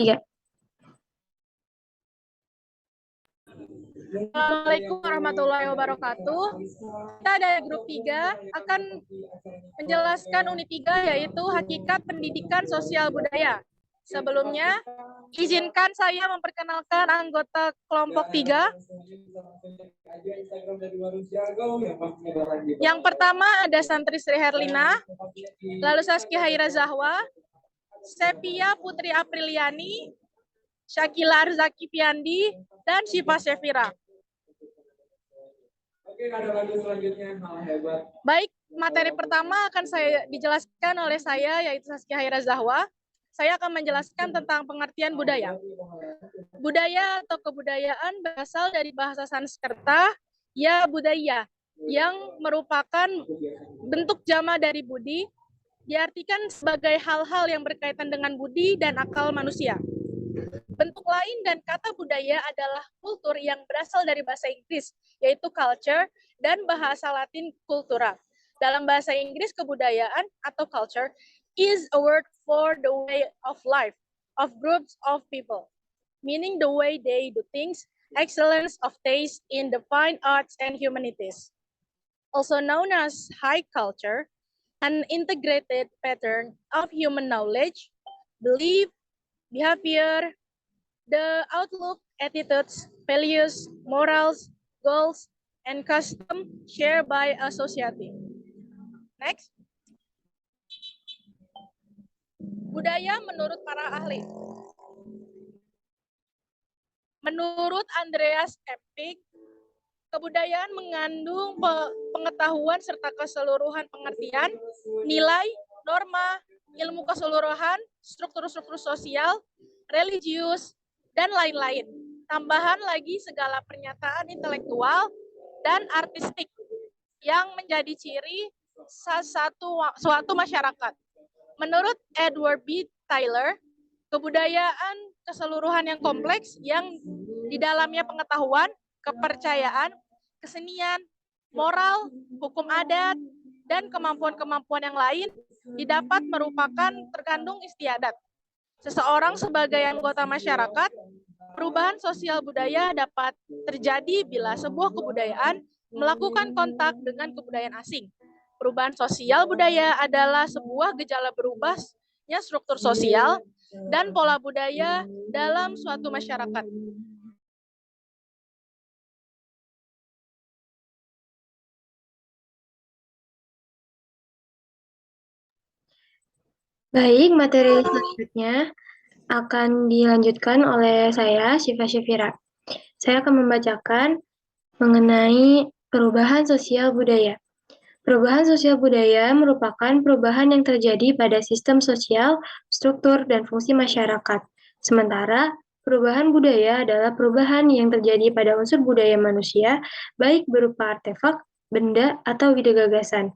3. Assalamualaikum warahmatullahi wabarakatuh. Kita dari grup 3 akan menjelaskan unit 3 yaitu hakikat pendidikan sosial budaya. Sebelumnya, izinkan saya memperkenalkan anggota kelompok 3. Yang pertama ada Santri Sri Herlina, lalu Saskia Haira Zahwa, Sepia Putri Apriliani, Syakila Arzaki Piandi, dan Syifa Syafira. Oke, ada lagi selanjutnya hal hebat. Baik, materi pertama akan saya dijelaskan oleh saya, yaitu Saskia Haira Zahwa. Saya akan menjelaskan tentang pengertian budaya. Budaya atau kebudayaan berasal dari bahasa Sanskerta, ya budaya, yang merupakan bentuk jama dari budi, diartikan sebagai hal-hal yang berkaitan dengan budi dan akal manusia. Bentuk lain dan kata budaya adalah kultur yang berasal dari bahasa Inggris, yaitu culture, dan bahasa Latin cultura. Dalam bahasa Inggris, kebudayaan atau culture is a word for the way of life of groups of people, meaning the way they do things, excellence of taste in the fine arts and humanities. Also known as high culture, an integrated pattern of human knowledge, belief, behavior, the outlook, attitudes, values, morals, goals, and custom shared by a society. Next. Budaya menurut para ahli. Menurut Andreas Epik, kebudayaan mengandung pengetahuan serta keseluruhan pengertian, nilai, norma, ilmu keseluruhan, struktur-struktur sosial, religius, dan lain-lain. Tambahan lagi segala pernyataan intelektual dan artistik yang menjadi ciri suatu masyarakat. Menurut Edward B. Tyler, kebudayaan keseluruhan yang kompleks yang di dalamnya pengetahuan, kepercayaan, kesenian, moral, hukum adat, dan kemampuan-kemampuan yang lain didapat merupakan terkandung istiadat. Seseorang sebagai anggota masyarakat, perubahan sosial budaya dapat terjadi bila sebuah kebudayaan melakukan kontak dengan kebudayaan asing. Perubahan sosial budaya adalah sebuah gejala berubahnya struktur sosial dan pola budaya dalam suatu masyarakat. Baik, materi selanjutnya akan dilanjutkan oleh saya, Syifa Syafira. Saya akan membacakan mengenai perubahan sosial budaya. Perubahan sosial budaya merupakan perubahan yang terjadi pada sistem sosial, struktur, dan fungsi masyarakat. Sementara, perubahan budaya adalah perubahan yang terjadi pada unsur budaya manusia, baik berupa artefak, benda, atau ide gagasan.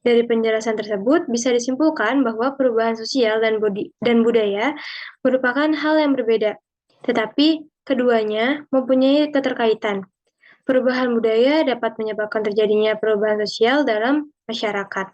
Dari penjelasan tersebut, bisa disimpulkan bahwa perubahan sosial dan budaya merupakan hal yang berbeda, tetapi keduanya mempunyai keterkaitan. Perubahan budaya dapat menyebabkan terjadinya perubahan sosial dalam masyarakat.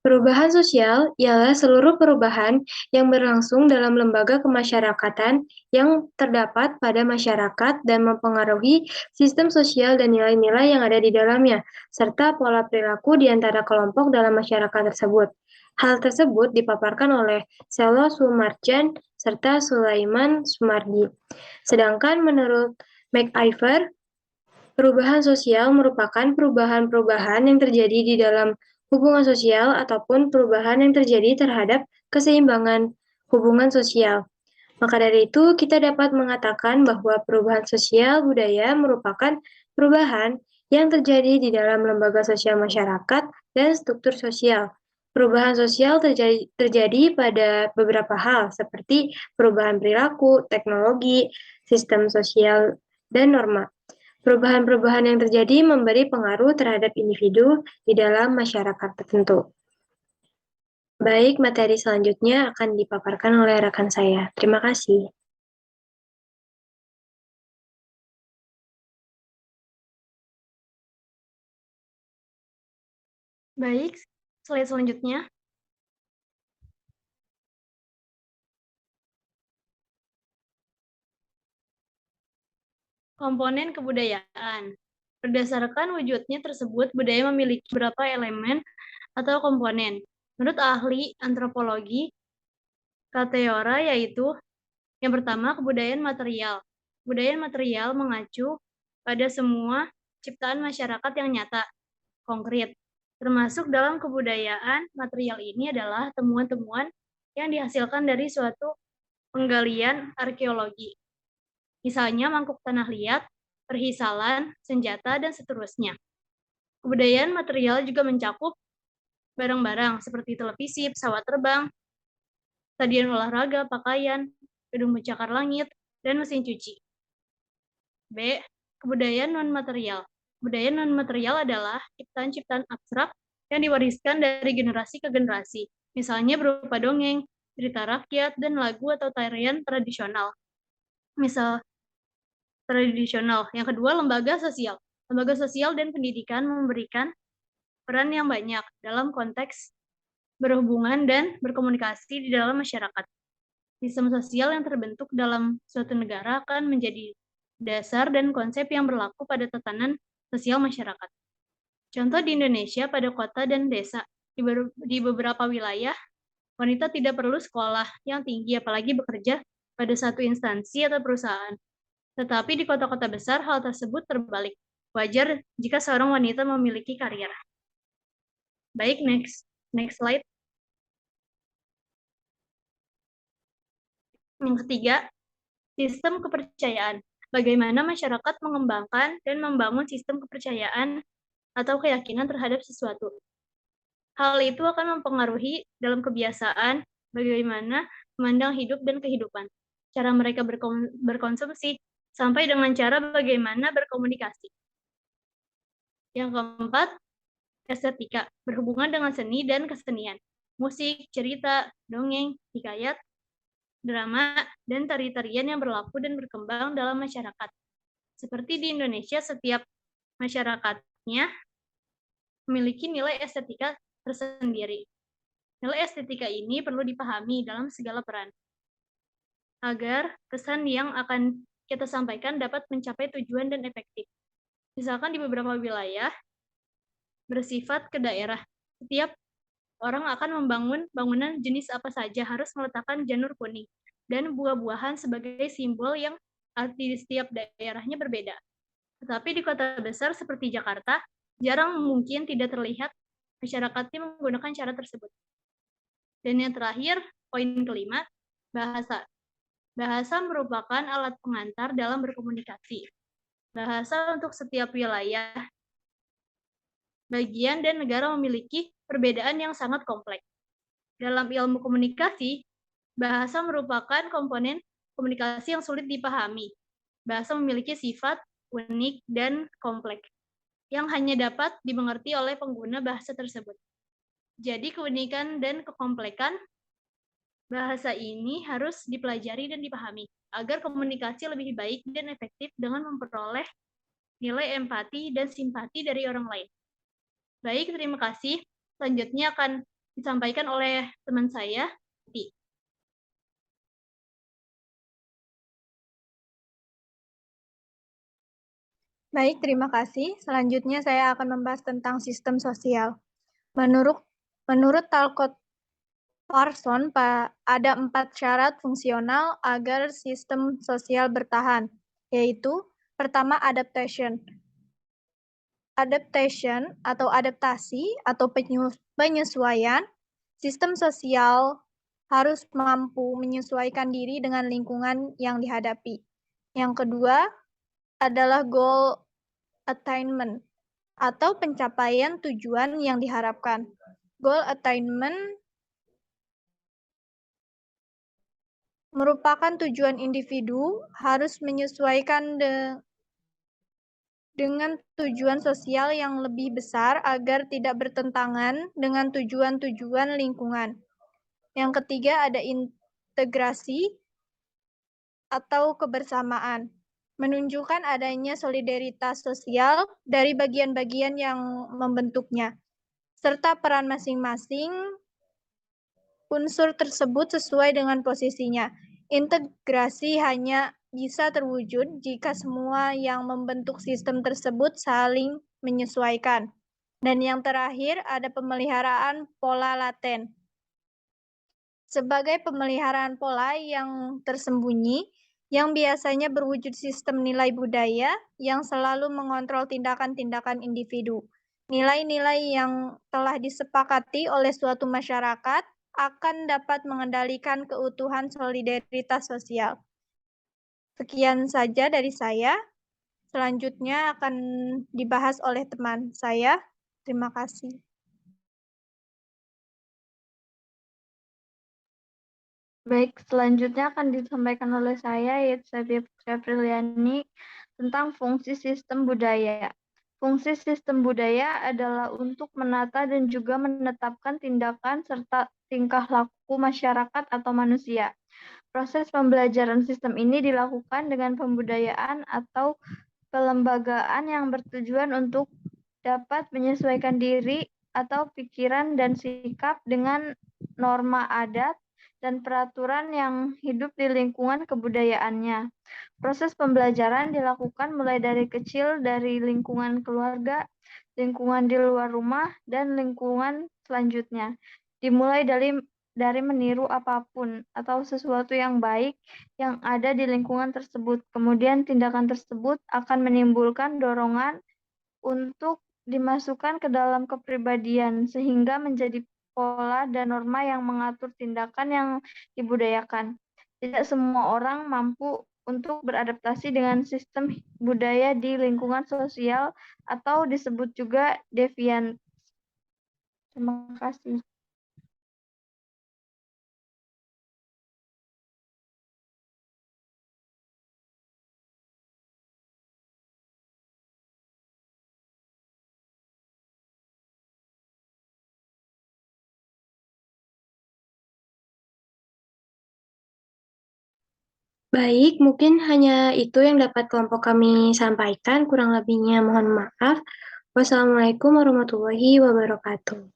Perubahan sosial ialah seluruh perubahan yang berlangsung dalam lembaga kemasyarakatan yang terdapat pada masyarakat dan mempengaruhi sistem sosial dan nilai-nilai yang ada di dalamnya, serta pola perilaku di antara kelompok dalam masyarakat tersebut. Hal tersebut dipaparkan oleh Sello Sumarjan serta Sulaiman Sumardi. Sedangkan menurut MacIver, perubahan sosial merupakan perubahan-perubahan yang terjadi di dalam hubungan sosial ataupun perubahan yang terjadi terhadap keseimbangan hubungan sosial. Maka dari itu, kita dapat mengatakan bahwa perubahan sosial budaya merupakan perubahan yang terjadi di dalam lembaga sosial masyarakat dan struktur sosial. Perubahan sosial terjadi pada beberapa hal, seperti perubahan perilaku, teknologi, sistem sosial, dan norma. Perubahan-perubahan yang terjadi memberi pengaruh terhadap individu di dalam masyarakat tertentu. Baik, materi selanjutnya akan dipaparkan oleh rekan saya. Terima kasih. Baik, slide selanjutnya. Komponen kebudayaan. Berdasarkan wujudnya tersebut, budaya memiliki beberapa elemen atau komponen. Menurut ahli antropologi Kateora yaitu yang pertama kebudayaan material. Kebudayaan material mengacu pada semua ciptaan masyarakat yang nyata, konkret. Termasuk dalam kebudayaan material ini adalah temuan-temuan yang dihasilkan dari suatu penggalian arkeologi. Misalnya mangkuk tanah liat, perhisalan, senjata, dan seterusnya. Kebudayaan material juga mencakup barang-barang seperti televisi, pesawat terbang, stadion olahraga, pakaian, gedung pencakar langit, dan mesin cuci. B. Kebudayaan non-material. Kebudayaan non-material adalah ciptaan-ciptaan abstrak yang diwariskan dari generasi ke generasi, misalnya berupa dongeng, cerita rakyat, dan lagu atau tarian tradisional. Misal tradisional. Yang kedua, lembaga sosial. Lembaga sosial dan pendidikan memberikan peran yang banyak dalam konteks berhubungan dan berkomunikasi di dalam masyarakat. Sistem sosial yang terbentuk dalam suatu negara akan menjadi dasar dan konsep yang berlaku pada tatanan sosial masyarakat. Contoh di Indonesia pada kota dan desa, di beberapa wilayah, wanita tidak perlu sekolah yang tinggi apalagi bekerja pada satu instansi atau perusahaan. Tetapi di kota-kota besar hal tersebut terbalik. Wajar jika seorang wanita memiliki karir. Baik, next slide. Yang ketiga, sistem kepercayaan. Bagaimana masyarakat mengembangkan dan membangun sistem kepercayaan atau keyakinan terhadap sesuatu. Hal itu akan mempengaruhi dalam kebiasaan bagaimana memandang hidup dan kehidupan, cara mereka berkonsumsi, sampai dengan cara bagaimana berkomunikasi. Yang keempat, estetika, berhubungan dengan seni dan kesenian. Musik, cerita, dongeng, hikayat, drama, dan tari-tarian yang berlaku dan berkembang dalam masyarakat. Seperti di Indonesia, setiap masyarakatnya memiliki nilai estetika tersendiri. Nilai estetika ini perlu dipahami dalam segala peran, agar pesan yang akan kita sampaikan dapat mencapai tujuan dan efektif. Misalkan di beberapa wilayah, bersifat ke daerah. Setiap orang akan membangun bangunan jenis apa saja harus meletakkan janur kuning dan buah-buahan sebagai simbol yang arti di setiap daerahnya berbeda. Tetapi di kota besar seperti Jakarta, jarang mungkin tidak terlihat masyarakatnya menggunakan cara tersebut. Dan yang terakhir, poin kelima, bahasa. Bahasa merupakan alat pengantar dalam berkomunikasi. Bahasa untuk setiap wilayah, bagian, dan negara memiliki perbedaan yang sangat kompleks. Dalam ilmu komunikasi, bahasa merupakan komponen komunikasi yang sulit dipahami. Bahasa memiliki sifat unik dan kompleks yang hanya dapat dimengerti oleh pengguna bahasa tersebut. Jadi keunikan dan kekomplekan bahasa ini harus dipelajari dan dipahami agar komunikasi lebih baik dan efektif dengan memperoleh nilai empati dan simpati dari orang lain. Baik, terima kasih. Selanjutnya akan disampaikan oleh teman saya, Ti. Baik, terima kasih. Selanjutnya saya akan membahas tentang sistem sosial. Menurut Talcott Parsons, ada 4 syarat fungsional agar sistem sosial bertahan, yaitu pertama adaptation. Adaptation atau adaptasi atau penyesuaian, sistem sosial harus mampu menyesuaikan diri dengan lingkungan yang dihadapi. Yang kedua adalah goal attainment atau pencapaian tujuan yang diharapkan. Goal attainment merupakan tujuan individu harus menyesuaikan dengan tujuan sosial yang lebih besar agar tidak bertentangan dengan tujuan-tujuan lingkungan. Yang ketiga ada integrasi atau kebersamaan, menunjukkan adanya solidaritas sosial dari bagian-bagian yang membentuknya. serta peran masing-masing unsur tersebut sesuai dengan posisinya. Integrasi hanya bisa terwujud jika semua yang membentuk sistem tersebut saling menyesuaikan. Dan yang terakhir, ada pemeliharaan pola laten. Sebagai pemeliharaan pola yang tersembunyi, yang biasanya berwujud sistem nilai budaya yang selalu mengontrol tindakan-tindakan individu. Nilai-nilai yang telah disepakati oleh suatu masyarakat akan dapat mengendalikan keutuhan solidaritas sosial. Sekian saja dari saya. Selanjutnya akan dibahas oleh teman saya. Terima kasih. Baik, selanjutnya akan disampaikan oleh saya, yaitu Satya Priliani, tentang fungsi sistem budaya. Fungsi sistem budaya adalah untuk menata dan juga menetapkan tindakan serta tingkah laku masyarakat atau manusia. Proses pembelajaran sistem ini dilakukan dengan pembudayaan atau pelembagaan yang bertujuan untuk dapat menyesuaikan diri atau pikiran dan sikap dengan norma adat dan peraturan yang hidup di lingkungan kebudayaannya. Proses pembelajaran dilakukan mulai dari kecil, dari lingkungan keluarga, lingkungan di luar rumah, dan lingkungan selanjutnya. Dimulai dari meniru apapun atau sesuatu yang baik yang ada di lingkungan tersebut. Kemudian tindakan tersebut akan menimbulkan dorongan untuk dimasukkan ke dalam kepribadian sehingga menjadi pola dan norma yang mengatur tindakan yang dibudayakan. Tidak semua orang mampu untuk beradaptasi dengan sistem budaya di lingkungan sosial atau disebut juga deviant. Terima kasih. Baik, mungkin hanya itu yang dapat kelompok kami sampaikan. Kurang lebihnya mohon maaf. Wassalamualaikum warahmatullahi wabarakatuh.